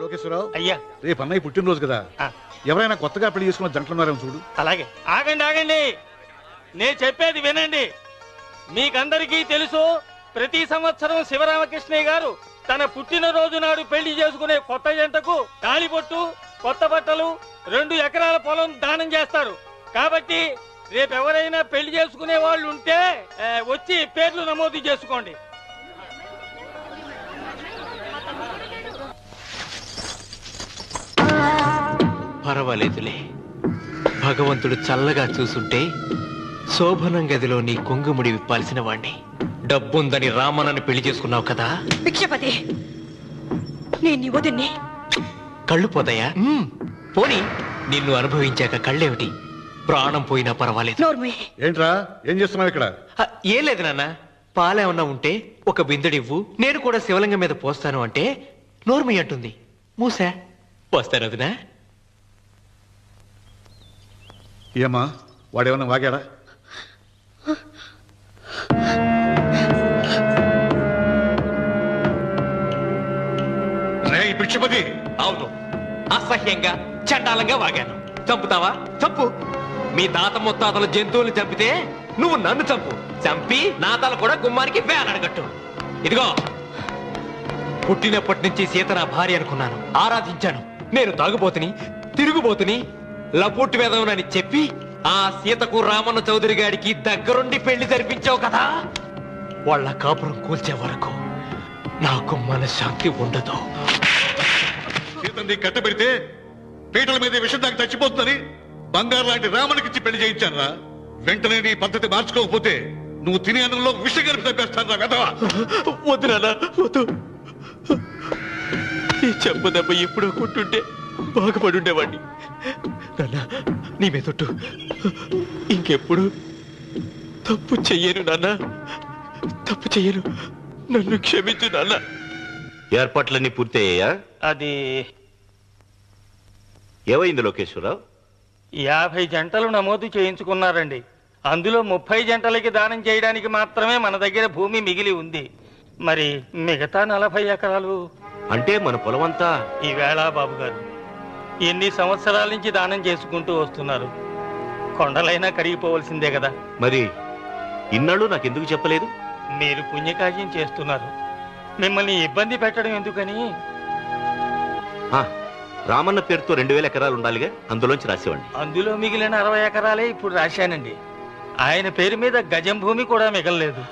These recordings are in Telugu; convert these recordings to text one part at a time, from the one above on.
లోకేశ్వరరావు అయ్యా, రేపు అన్నయ్య పుట్టినరోజు కదా, ఎవరైనా కొత్తగా పెళ్లి చేసుకున్న జంటలున్నారేమో చూడు. అలాగే. ఆగండి ఆగండి, నేను చెప్పేది వినండి. మీకందరికీ తెలుసు, ప్రతి సంవత్సరం శివరామకృష్ణయ్య గారు తన పుట్టినరోజు నాడు పెళ్లి చేసుకునే కొత్త జంటకు తాళిబొట్టు, కొత్త బట్టలు, 2 ఎకరాల పొలం దానం చేస్తారు. కాబట్టి రేపు ఎవరైనా పెళ్లి చేసుకునే వాళ్ళు ఉంటే వచ్చి పేర్లు నమోదు చేసుకోండి. పర్వాలేదులే, భగవంతుడు చల్లగా చూసుంటే శోభనం గదిలో నీ కొంగుముడి విప్పాల్సిన వాణ్ణి. డబ్బుందని రామనని పెళ్లి చేసుకున్నావు కదా. భిక్షపతి, నేను నీ వదిన్ని. కళ్ళు పోతాయా? పోనీ, నిన్ను అనుభవించాక కళ్ళేమిటి? ప్రాణం పోయినా పర్వాలేదు. ఏంట్రా, ఏం చేస్తున్నావు ఇక్కడ? ఏం లేదు నాన్న, పాలేమన్నా ఉంటే ఒక బిందెడివ్వు, నేను కూడా శివలింగం మీద పోస్తాను అంటే నోర్మి అంటుంది. మూసా పోస్తాను వదినా. ఏమా, వాడేమన్నా వాగాడా? భిక్షపతి, అవును, అసహ్యంగా చండాలంగా వాగాను. చంపుతావా? చంపు. మీ తాత ముత్తాతలు జంతువులు చంపితే నువ్వు నన్ను చంపు. చంపి నా తల కూడా గుమ్మానికి వేలాడగట్టు. ఇదిగో, పుట్టినప్పటి నుంచి సీత నా భార్య అనుకున్నాను, ఆరాధించాను. నేను తాగుబోతుని, తిరుగుబోతుని, లపూటి వేదవునని చెప్పి ఆ సీతకు రామన్న చౌదరి గారికి దగ్గరుండి పెళ్లి జరిపించావు కదా. వాళ్ళ కాపురం కూల్చే వరకు నాకు మనశ్శాంతి ఉండదు. సీతని కట్టబెడితే పీటల మీద విషం దాకా చచ్చిపోతుందని బంగారు లాంటి రామునికిచ్చి పెళ్లి చేయించాను రా. వెంటనే నీ పద్ధతి మార్చుకోకపోతే నువ్వు తినే అన్నంలో విషం కలిపి తప్పేస్తాను రా వెధవా. వద్దు నాన్న, వద్దు. ఈ చెప్పు దెబ్బ ఎప్పుడో కొట్టుంటే బాగుపడుండేవాడిని. నాన్న, నీ మీదొట్టు, ఇంకెప్పుడు తప్పు చెయ్యను నాన్న, తప్పు చెయ్యను. నన్ను క్షమించు నాన్న. ఏర్పాట్లన్నీ పూర్తయ్యాయా? అది ఏమైంది లోకేశ్వరరావు? 50 జంటలు నమోదు చేయించుకున్నారండి. అందులో 30 జంటలకి దానం చేయడానికి మాత్రమే మన దగ్గర భూమి మిగిలి ఉంది. మరి మిగతా 40 ఎకరాలు అంటే మన పొలమంతా? ఈవేళ బాబు గారు, ఎన్ని సంవత్సరాల నుంచి దానం చేసుకుంటూ వస్తున్నారు. కొండలైనా కరిగిపోవలసిందే కదా. మరి ఇన్నాళ్ళు నాకెందుకు చెప్పలేదు? మీరు పుణ్యకార్యం చేస్తున్నారు, మిమ్మల్ని ఇబ్బంది పెట్టడం ఎందుకని. రామన్న పేరుతో 2000 ఎకరాలు ఉండాలిగా, అందులోంచి రాసేవండి. అందులో మిగిలిన 60 ఎకరాలే ఇప్పుడు రాశానండి. ఆయన పేరు మీద గజం భూమి కూడా మిగలలేదు.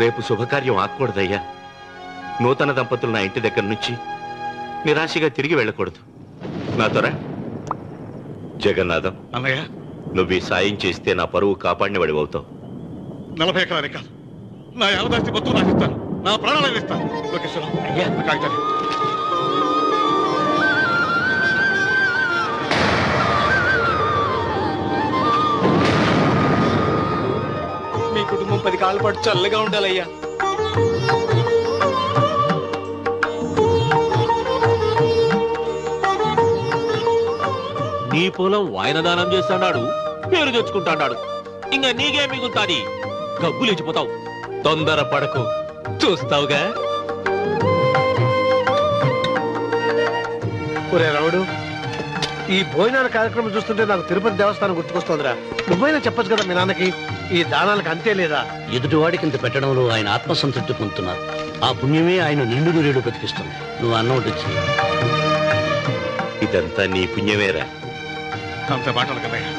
రేపు శుభకార్యం ఆకూడదయ్యా. నూతన దంపతులు నా ఇంటి దగ్గర నుంచి నిరాశగా తిరిగి వెళ్ళకూడదు. నాతోరా జగన్నాథం అన్నయ్య, నువ్వు ఈ సాయం చేస్తే నా పరువు కాపాడిన వాడి అవుతావు. 40 ఎకరాలే కాదు, నా యావదాస్తి మొత్తం నాకు ఇస్తాను, నా ప్రాణాలను ఇస్తాను. లోకేశ్వరరావు, అయ్యా కాగితాలు. మీ కుటుంబం 10 కాళ్ళ పాటు చల్లగా ఉండాలయ్యా. నీ పొలం వాయన దానం చేస్తాడు, పేరు తెచ్చుకుంటాడు. ఇంకా నీకే మిగులుతాది, గబ్బు లేచిపోతావు. తొందర పడకు, చూస్తావుగా. ఒరే రాముడు, ఈ భోజనాల కార్యక్రమం చూస్తుంటే నాకు తిరుపతి దేవస్థానం గుర్తుకొస్తోందిరా. నువ్వైనా చెప్పచ్చు కదా మీ నాన్నకి, ఈ దానాలకు అంతే లేదా? ఎదుటివాడికి ఇంత పెట్టడంలో ఆయన ఆత్మసంతృప్తి పొందుతున్నారు. ఆ పుణ్యమే ఆయన నిండు నూరేడు బతికిస్తుంది. నువ్వు అన్నం వచ్చి ఇదంతా నీ పుణ్యమేరా. అంత మాటలు కదయ్యా.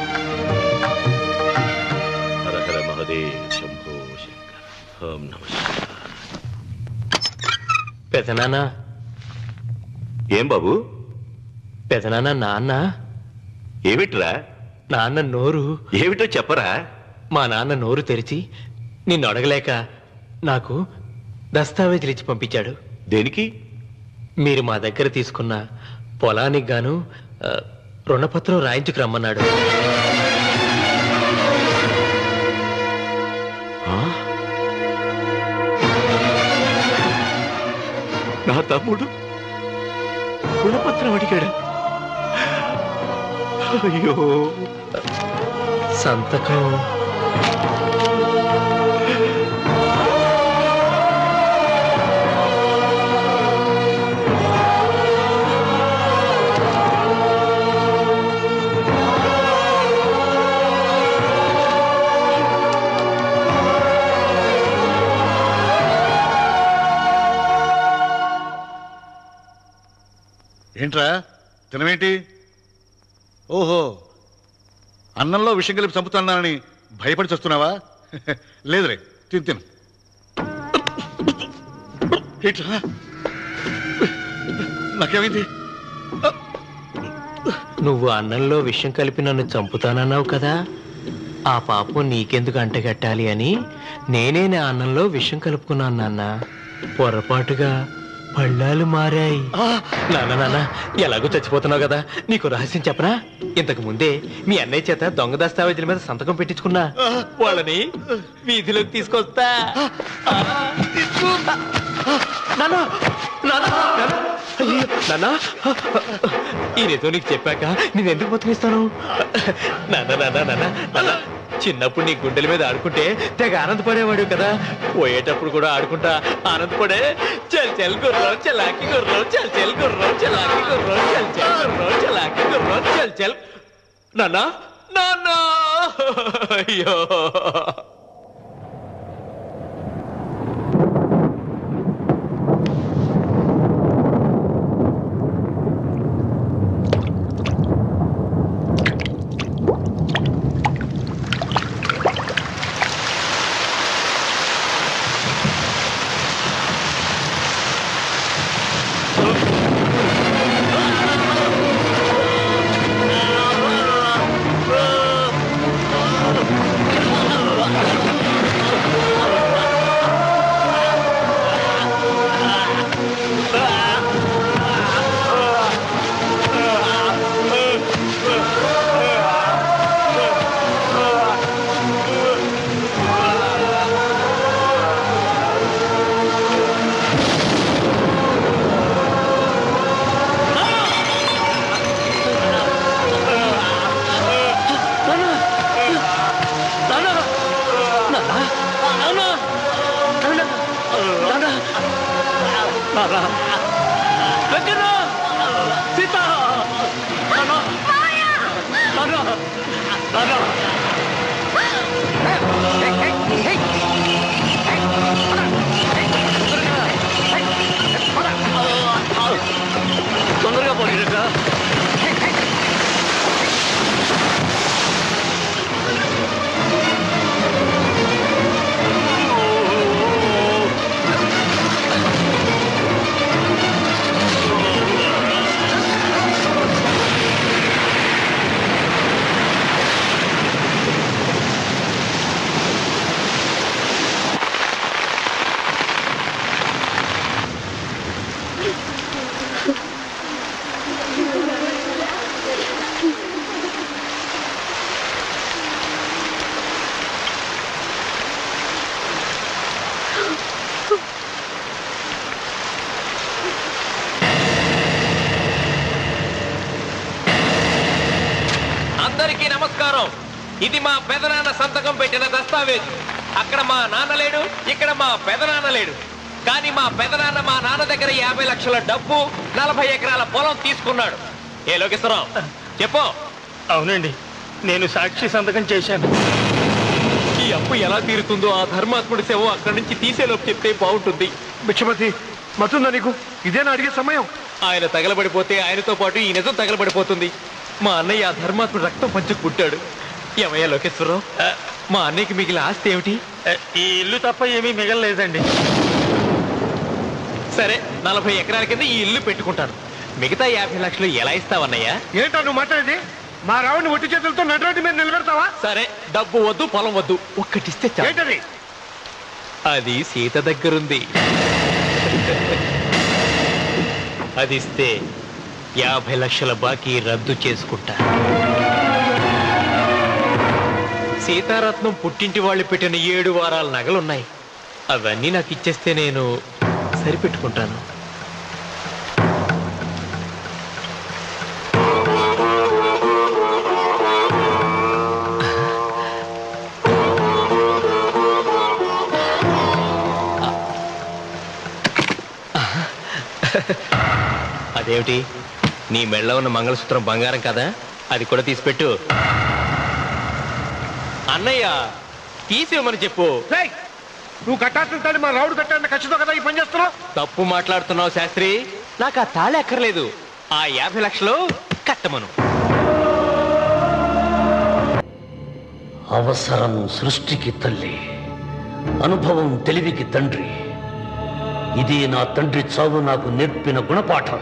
హర హర మహదేవ్ శంభో శంకర. ఓం నమః శివాయ. పెదనాన్న. ఏం బాబు? పెదనాన్న, నాన్న. ఏమిట్రా? నాన్న నోరు. ఏమిటో చెప్పరా? మా నాన్న నోరు తెరిచి నిన్ను అడగలేక నాకు దస్తావేజీలు ఇచ్చి పంపించాడు. దేనికి? మీరు మా దగ్గర తీసుకున్న పొలానికి గాను రుణపత్రం రాయించుకు రమ్మన్నాడు. నా తమ్ముడు రుణపత్రం అడిగాడు. అయ్యో, సంతకం ఏంట్రా తినమేంటి? ఓహో, అన్నంలో విషం కలిపి చంపుతున్నానని భయపడి చస్తున్నావా? లేదురే, తిను. ఏంట్రా నాకేమైంది? నువ్వు అన్నంలో విషం కలిపి నన్ను చంపుతానన్నావు కదా, ఆ పాపం నీకెందుకు అంటగట్టాలి అని నేనే నా అన్నంలో విషం కలుపుకున్నాను నాన్న. పొరపాటుగా పళ్ళాలు మారాయి. నాన్న ఎలాగో చచ్చిపోతున్నావు కదా, నీకు రహస్యం చెప్పనా? ఇంతకు ముందే మీ అన్నయ్య చేత దొంగ దస్తావేజీల మీద సంతకం పెట్టించుకున్నా. వాళ్ళని వీధిలోకి తీసుకొస్తా. ఈయనతో నీకు చెప్పాక నేనెందుకు బతికిస్తాను? నాన్న చిన్నప్పుడు నీ గుండెల మీద ఆడుకుంటే తెగ ఆనందపడేవాడు కదా, పోయేటప్పుడు కూడా ఆడుకుంటా ఆనందపడే. చల్ చల్ గుర్రం చలాకి గుర్రం, చల్ చల్ గుర్రం చలాకి గుర్రం, చల్ చల్ గుర్రం చలాకి గుర్రం, చల్ చల్. నాన్న అయ్యో తొందరగా పోయినక్క. అందరికీ నమస్కారం. ఇది మా పెదనాన్న సంతకం పెట్టిన దస్తావేజు. అక్కడ మా నాన్న లేడు, ఇక్కడ మా పెదనాన్న లేడు. కానీ మా పెదనాన్న మా నాన్న దగ్గర 50 లక్షల డబ్బు, 40 ఎకరాల పొలం తీసుకున్నాడు. ఏ లోకేశ్వరరావు చెప్పు. అవునండి, నేను సాక్షి సంతకం చేశాను. ఈ అప్పు ఎలా తీరుతుందో ఆ ధర్మాత్ముడి సేవ అక్కడి నుంచి తీసేలోపు చెప్తే బాగుంటుంది. భిక్షపతి మతుందా నీకు? ఇదేనా అడిగే సమయం? ఆయన తగలబడిపోతే ఆయనతో పాటు ఈ నిజం తగలబడిపోతుంది. మా అన్నయ్య ఆ ధర్మాత్ముడు రక్తం పంచుకు పుట్టాడు. ఏమయ్యా లోకేశ్వరరావు, మా అన్నయ్యకి మిగిలిన ఆస్తి ఏమిటి? ఈ ఇల్లు తప్ప ఏమీ మిగలలేదండి. సరే, 40 ఎకరాల కింద ఈ ఇల్లు పెట్టుకుంటాను. మిగతా 50 లక్షలు ఎలా ఇస్తావన్నయ్యా? ఏంటో నువ్వు మాట్లాడేది? మా రావుని ఒట్టి చేతులతో నడ్రోడ్డు మీద నిలబెడతావా? సరే, డబ్బు వద్దు, పొలం వద్దు, ఒక్కటిస్తే చాలు. ఏంటది? అది సీత దగ్గరుంది. అది ఇస్తే 50 లక్షల బాకీ రద్దు చేసుకుంటా. సీతారత్నం పుట్టింటి వాళ్ళు పెట్టిన 7 వారాల నగలున్నాయి. అవన్నీ నాకు ఇచ్చేస్తే నేను సరిపెట్టుకుంటాను. అదేమిటి, నీ మెళ్ళ ఉన్న మంగళసూత్రం బంగారం కదా, అది కూడా తీసిపెట్టు. అన్నయ్య తీసేమని చెప్పు. నువ్వు కట్టాల్సిన తాళి మా రావుడు కట్టాలని ఖచ్చితంగా కదా ఈ పని చేస్తున్నావు. తప్పు మాట్లాడుతున్నావు శాస్త్రి. నాకు ఆ తాళి అక్కర్లేదు, ఆ 50 లక్షలు కట్టమను. అవసరం సృష్టికి తల్లి, అనుభవం తెలివికి తండ్రి. ఇదే నా తండ్రి చావు నాకు నేర్పిన గుణపాఠం.